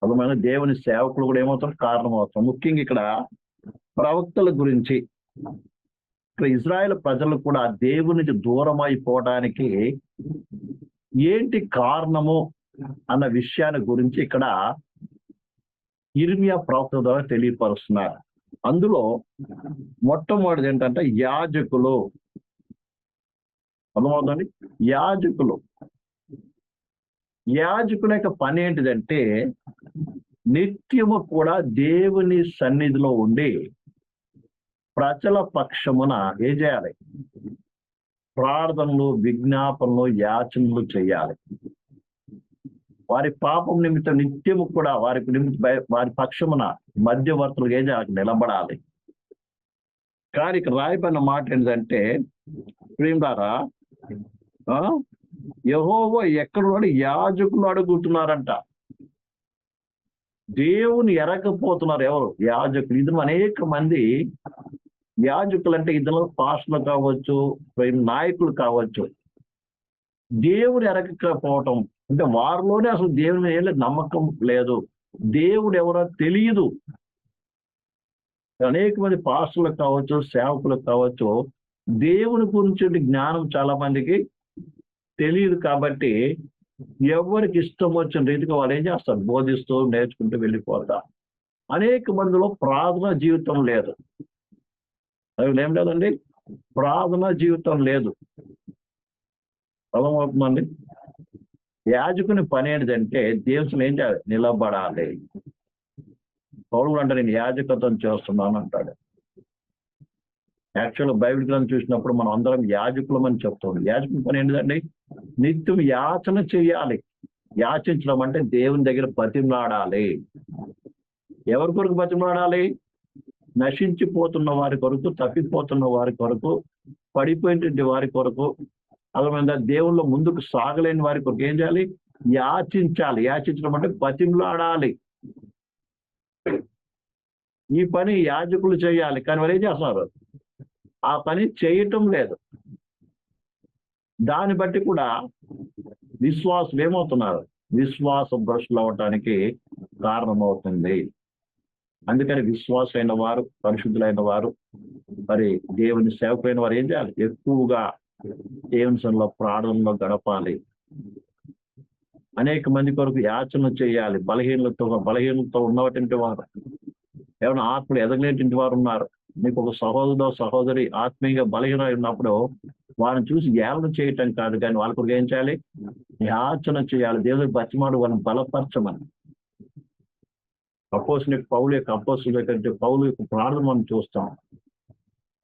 అదమైన దేవుని సేవకులు కూడా ఏమవుతారు? కారణమవుతారు. ముఖ్యంగా ఇక్కడ ప్రవక్తల గురించి, ఇక్కడ ఇజ్రాయెల్ ప్రజలు కూడా దేవునికి దూరం అయిపోవడానికి ఏంటి కారణము అన్న విషయాన్ని గురించి ఇక్కడ ఇర్మియా ప్రవక్త ద్వారా తెలియపరుస్తున్నారు. అందులో మొట్టమొదటిది ఏంటంటే యాజకులు. అర్థమవుతుంది? యాజకుల యొక్క పని ఏంటిదంటే నిత్యము కూడా దేవుని సన్నిధిలో ఉండి ప్రజల పక్షమున ఏం చేయాలి? ప్రార్థనలు, విజ్ఞాపనలు, యాచనలు చేయాలి. వారి పాపం నిమిత్తం నిత్యము కూడా వారి పక్షమున మధ్యవర్తులు ఏం చేయాలి? నిలబడాలి. కానీ ఇక్కడ రాయబడిన మాట ఏంటంటే ప్రియులారా, యెహోవా ఎక్కడ యాజకులు అడుగుతున్నారంట. దేవుని ఎరగకపోతున్నారు. ఎవరు? యాజకులు. ఇది అనేక మంది యాజకులు అంటే ఇద్దరు పాస్టర్లు కావచ్చు, నాయకులు కావచ్చు, దేవుని ఎరగకపోవటం అంటే వారిలోనే అసలు దేవుని ఏం లేదు, నమ్మకం లేదు, దేవుడు ఎవరో తెలియదు. అనేక మంది పాస్టర్లకు కావచ్చు, సేవకులకు కావచ్చు, దేవుని గురించి జ్ఞానం చాలా మందికి తెలియదు. కాబట్టి ఎవరికి ఇష్టం వచ్చిన రీతిగా వాళ్ళు ఏం చేస్తారు? బోధిస్తూ నేర్చుకుంటూ వెళ్ళిపోతారు. అనేక మందిలో ప్రార్థన జీవితం లేదు. అవి ఏం లేదండి, ప్రార్థన జీవితం లేదు. అర్థమవుతుందండి? యాజకుని పని ఏంటంటే దేవుని ఏం చేయాలి? నిలబడాలి. పౌరుడు అంటే నేను యాజకత్వం చేస్తున్నాను అంటాడు. యాక్చువల్గా బైబిల్ గ్రంథం చూసినప్పుడు మనం అందరం యాజకులమని చెప్తాం. యాజకుని పని ఏంటండి? నిత్యం యాచన చేయాలి. యాచించడం అంటే దేవుని దగ్గర బతిమలాడాలి. ఎవరి కొరకు బతిమలాడాలి? నశించిపోతున్న వారి కొరకు, తప్పిపోతున్న వారి కొరకు, పడిపోయినటువంటి వారి కొరకు, అదేవిధంగా దేవుళ్ళ ముందుకు సాగలేని వారి కొరకు ఏం చేయాలి? యాచించాలి. యాచించడం అంటే బతిమలాడాలి. ఈ పని యాజకులు చేయాలి. కానీ వారు ఏం చేస్తున్నారు? ఆ పని చేయటం లేదు. దాన్ని బట్టి కూడా విశ్వాసులు ఏమవుతున్నారు? విశ్వాస భ్రష్టులు అవటానికి కారణమవుతుంది. అందుకని విశ్వాసైన వారు, పరిశుద్ధులైన వారు, మరి దేవుని సేవకులైన వారు ఏం చేయాలి? ఎక్కువగా దేవుని సన్నిధిలో ప్రార్థనలో గడపాలి. అనేక మంది కొరకు యాచన చేయాలి. బలహీనలతో ఉన్నటువంటి వారు, ఏమైనా ఆత్మలు ఎదగలేటువంటి వారు ఉన్నారు. మీకు ఒక సహోదరి ఆత్మీయంగా బలహీన ఉన్నప్పుడు వారిని చూసి ఏలన చేయటం కాదు, కానీ వాళ్ళ కొరకు ఏం చేయాలి? యాచన చేయాలి. దేవుడికి బతిమాడు వాళ్ళని బలపరచమని. పౌలు యొక్క ప్రార్థన మనం చూస్తాం.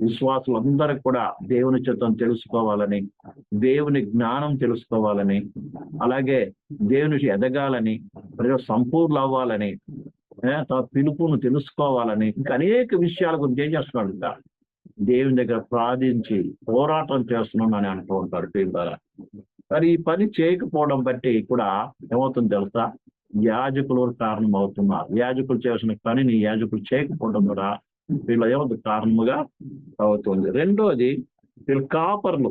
విశ్వాసులందరూ కూడా దేవుని చిత్తం తెలుసుకోవాలని, దేవుని జ్ఞానం తెలుసుకోవాలని, అలాగే దేవుని ఎదగాలని, ప్రజలు సంపూర్ణ అవ్వాలని, తన పిలుపును తెలుసుకోవాలని, ఇంకా అనేక విషయాల గురించి ఏం చేస్తున్నాడు? ఇంకా దేవుని దగ్గర ప్రార్థించి పోరాటం చేస్తున్నాను అని అంటూ ఉంటారు దేవుని ద్వారా. మరి ఈ పని చేయకపోవడం బట్టి కూడా ఏమవుతుంది తెలుసా? యాజకులు కారణం అవుతున్నారు. యాజకులు చేసిన పనిని యాజకులు చేయకపోవడం కూడా వీళ్ళ ఏమవుతుంది? కారణముగా అవుతుంది. రెండోది వీళ్ళు కాపర్లు.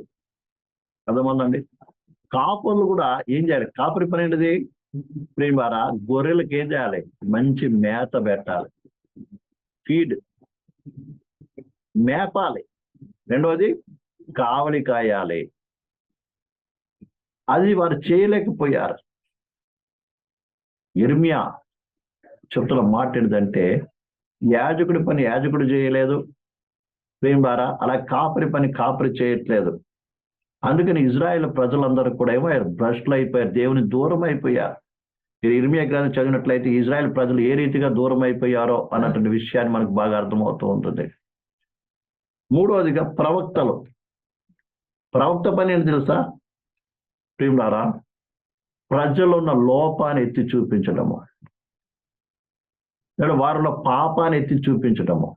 అర్థమందండి? కాపర్లు కూడా ఏం చేయాలి? కాపరి పని ఏంటిది? ప్రేమారా, గొర్రెలకు ఏం చేయాలి? మంచి మేత పెట్టాలి, ఫీడ్, మేపాలి. రెండోది కావలి కాయాలి. అది వారు చేయలేకపోయారు. ఇర్మియా చెప్తున్న మాట ఏంటంటే యాజకుడి పని యాజకుడు చేయలేదు ప్రేమారా, అలా కాపరి పని కాపరి చేయట్లేదు. అందుకని ఇజ్రాయెల్ ప్రజలందరూ కూడా ఏమయ్యారు? భ్రష్టులు అయిపోయారు, దేవుని దూరం అయిపోయారు. మీరు ఇర్మియా గ్రంథం చదివినట్లయితే ఇజ్రాయెల్ ప్రజలు ఏ రీతిగా దూరం అయిపోయారో అన్నటువంటి విషయాన్ని మనకు బాగా అర్థమవుతూ ఉంటుంది. మూడవదిగా ప్రవక్తలు. ప్రవక్త పని ఏంటి తెలుసా ప్రియులారా? ప్రజలు ఉన్న లోపాన్ని ఎత్తి చూపించడము, లేదా వారిలో పాపాన్ని ఎత్తి చూపించడము.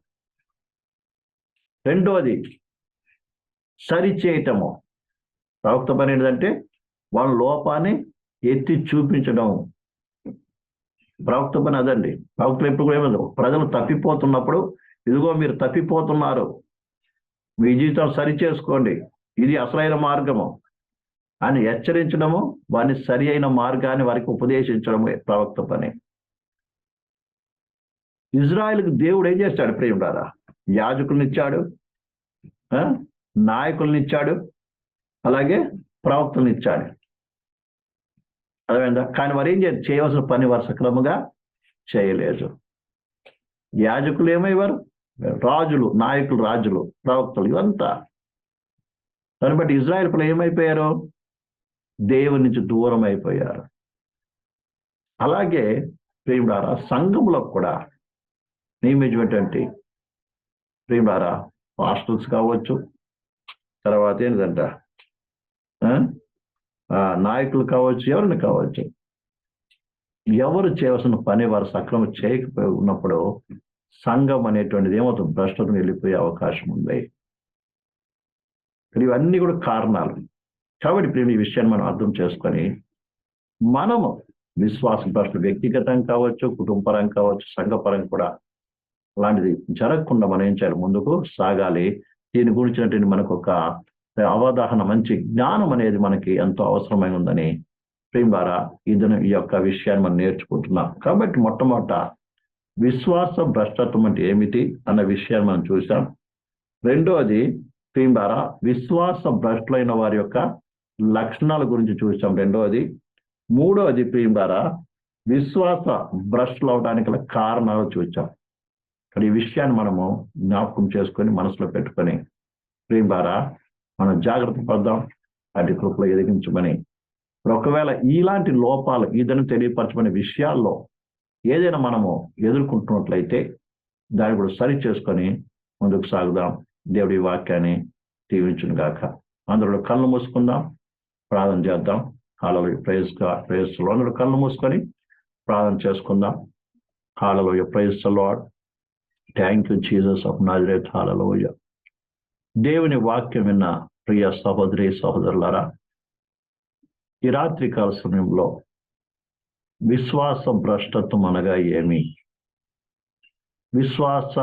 రెండోది సరిచేయటము. ప్రవక్త పని ఏంటంటే వాళ్ళ లోపాన్ని ఎత్తి చూపించడం. ప్రవక్త పని అదండి. ప్రవక్తలు ఎప్పుడు కూడా ఏమదు, ప్రజలు తప్పిపోతున్నప్పుడు ఇదిగో మీరు తప్పిపోతున్నారు, మీ జీవితం సరి చేసుకోండి, ఇది అసలైన మార్గము అని హెచ్చరించడము, వారిని సరి అయిన మార్గాన్ని వారికి ఉపదేశించడము ప్రవక్త పని. ఇజ్రాయెల్కి దేవుడు ఏం చేస్తాడు ప్రియులారా? యాజకుల్ని ఇచ్చాడు, నాయకుల్ని ఇచ్చాడు, అలాగే ప్రవక్తలను ఇచ్చాడు. అదేందా? కానీ వారు ఏం చేయవలసిన పని వారు సక్రమంగా చేయలేదు. యాజకులు ఏమయ్యారు? రాజులు, నాయకులు, రాజులు, ప్రవక్తలు, ఇవంతా. దాన్ని బట్టి ఇజ్రాయెల్ పిల్లలు ఏమైపోయారు? దేవుని నుంచి దూరం అయిపోయారు. అలాగే ప్రియులారా, సంఘంలో కూడా నియమించినటువంటి ప్రియులారా పాస్టర్స్ కావచ్చు, తర్వాత ఏంటంట నాయకులు కావచ్చు, ఎవరిని కావచ్చు, ఎవరు చేయవలసిన పని వారు సక్రమం చేయకపోయి ఉన్నప్పుడు సంఘం అనేటువంటిది ఏమవుతుంది? భ్రష్టతను వెళ్ళిపోయే అవకాశం ఉంది. ఇవన్నీ కూడా కారణాలు. కాబట్టి ఇప్పుడు ఈ విషయాన్ని మనం అర్థం చేసుకొని మనము విశ్వాసం భ్రష్టు వ్యక్తిగతంగా కావచ్చు, కుటుంబపరంగా కావచ్చు, సంఘపరంగా కూడా అలాంటిది జరగకుండా మనం ఏం చేయాలి? ముందుకు సాగాలి. దీని గురించినటువంటి మనకు ఒక అవగాహన, మంచి జ్ఞానం అనేది మనకి ఎంతో అవసరమై ఉందని ప్రియులారా ఈ యొక్క విషయాన్ని మనం నేర్చుకుంటున్నాం. కాబట్టి మొట్టమొదట విశ్వాస భ్రష్టత్వం అంటే ఏమిటి అన్న విషయాన్ని మనం చూసాం. రెండోది ప్రియులారా విశ్వాస భ్రష్టులైన వారి యొక్క లక్షణాల గురించి చూసాం. రెండోది. మూడవది ప్రియులారా విశ్వాస భ్రష్టులు అవడానికి గల కారణాలు చూసాం. ఈ విషయాన్ని మనము జ్ఞాపకం చేసుకొని మనసులో పెట్టుకొని ప్రియులారా మనం జాగ్రత్త పడదాం, అటు కృపలో ఎదిగించమని. ఒకవేళ ఇలాంటి లోపాలు ఇదని తెలియపరచమనే విషయాల్లో ఏదైనా మనము ఎదుర్కొంటున్నట్లయితే దాన్ని కూడా సరి చేసుకొని ముందుకు సాగుదాం. దేవుడి వాక్యాన్ని దీవించును గాక. అందరూ కళ్ళు మూసుకుందాం, ప్రార్థన చేద్దాం. Hallelujah, praise God, praise the Lord. అందరూ కళ్ళు మూసుకొని ప్రార్థన చేసుకుందాం. Hallelujah, praise the Lord. Thank you Jesus of Nazareth. Hallelujah. దేవుని వాక్యం విన్న ప్రియ సహోదరి సహోదరులారా, ఈ రాత్రికాల సమయంలో విశ్వాస భ్రష్టత్వం అనగా ఏమి, విశ్వాస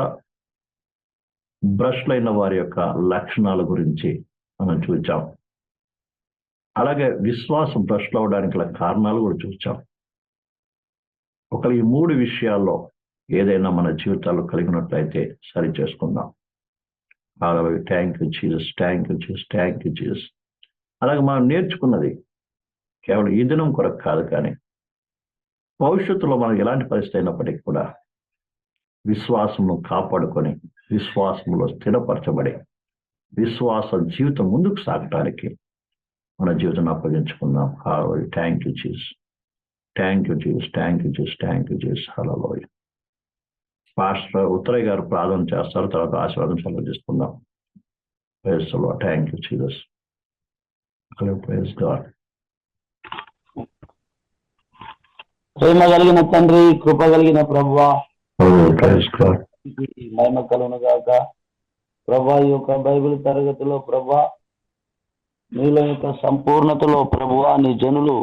భ్రష్టులైన వారి యొక్క లక్షణాల గురించి మనం చూచాం. అలాగే విశ్వాస భ్రష్టులు అవడానికి గల కారణాలు కూడా చూచాం. ఒకవేళ ఈ మూడు విషయాల్లో ఏదైనా మన జీవితాల్లో కలిగినట్లయితే సరి చేసుకుందాం. Hallelujah, thank you Jesus, thank you Jesus, thank you Jesus. అలాగే మనం నేర్చుకున్నది కేవలం ఈ దినం కొరకు కాదు, కానీ భవిష్యత్తులో మనం ఎలాంటి పరిస్థితి అయినప్పటికీ కూడా విశ్వాసమును కాపాడుకొని విశ్వాసంలో స్థిరపరచబడి విశ్వాస జీవితం ముందుకు సాగటానికి మన జీవితాన్ని అప్పగించుకుందాం. Hallelujah, thank you Jesus, thank you Jesus, thank you Jesus, thank you Jesus. Hallelujah. Pastor Uttarayya గారు ప్రార్థన చేస్తారు, తర్వాత ఆశీర్వాదం సెలవుచేసుకుందాం. Praise the Lord. Thank you Jesus. Praise God. ప్రేమ కలిగిన తండ్రి, కృప కలిగిన ప్రభువా, ప్రైజ్ గాడ్, మహిమ కలుగును గాక. ప్రభా, ఈ యొక్క బైబిల్ తరగతిలో ప్రభా నీలో యొక్క సంపూర్ణతలో ప్రభువా నీ జనులు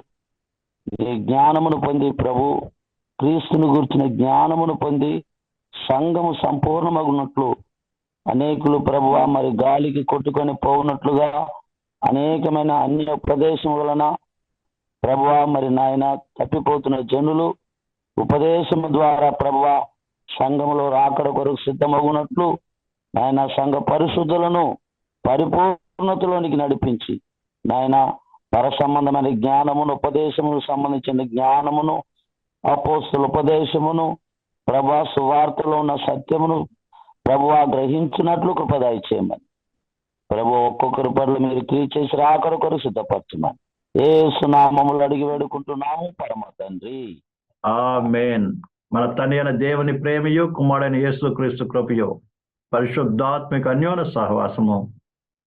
నీ జ్ఞానమును పొంది ప్రభు క్రీస్తుని గురించిన జ్ఞానమును పొంది సంఘము సంపూర్ణమగునట్లు అనేకులు ప్రభువా మరి గాలికి కొట్టుకొని పోవునట్లుగా అనేకమైన అన్య ప్రదేశం వలన ప్రభువా మరి నాయన తప్పిపోతున్న జనులు ఉపదేశము ద్వారా ప్రభువా సంఘములో రాకడ కొరకు సిద్ధమగునట్లు నాయన సంఘ పరిశుద్ధులను పరిపూర్ణతలోనికి నడిపించి నాయన పర సంబంధమైన జ్ఞానమును, ఉపదేశములకు సంబంధించిన జ్ఞానమును, అపోస్తుల ఉపదేశమును, ప్రభా సువార్తలో ఉన్న సత్యమును ప్రభువా గ్రహించినట్లు కృప దయచేయమని ప్రభు ఒక్కొక్కరి పట్ల మీరు క్రియ చేసి రాకడ కొరకు సిద్ధపరచమని యేసు నామములో అడిగి వేడుకుంటున్నాము పరమ తండ్రి, ఆమేన్. మన తండ్రి అయిన దేవుని ప్రేమయు, కుమారుడైన యేసుక్రీస్తు కృపయు, పరిశుద్ధాత్మిక అన్యోన్య సహవాసము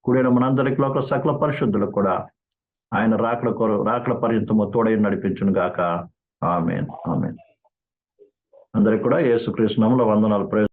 కూడిన మనందరికి లోక సకల పరిశుద్ధులకు కూడా ఆయన రాకడ పర్యంతము తోడై నడిపించును గాక. ఆమేన్. ఆమేన్. అందరికి కూడా యేసుక్రీస్తు నామములో వందనాలు.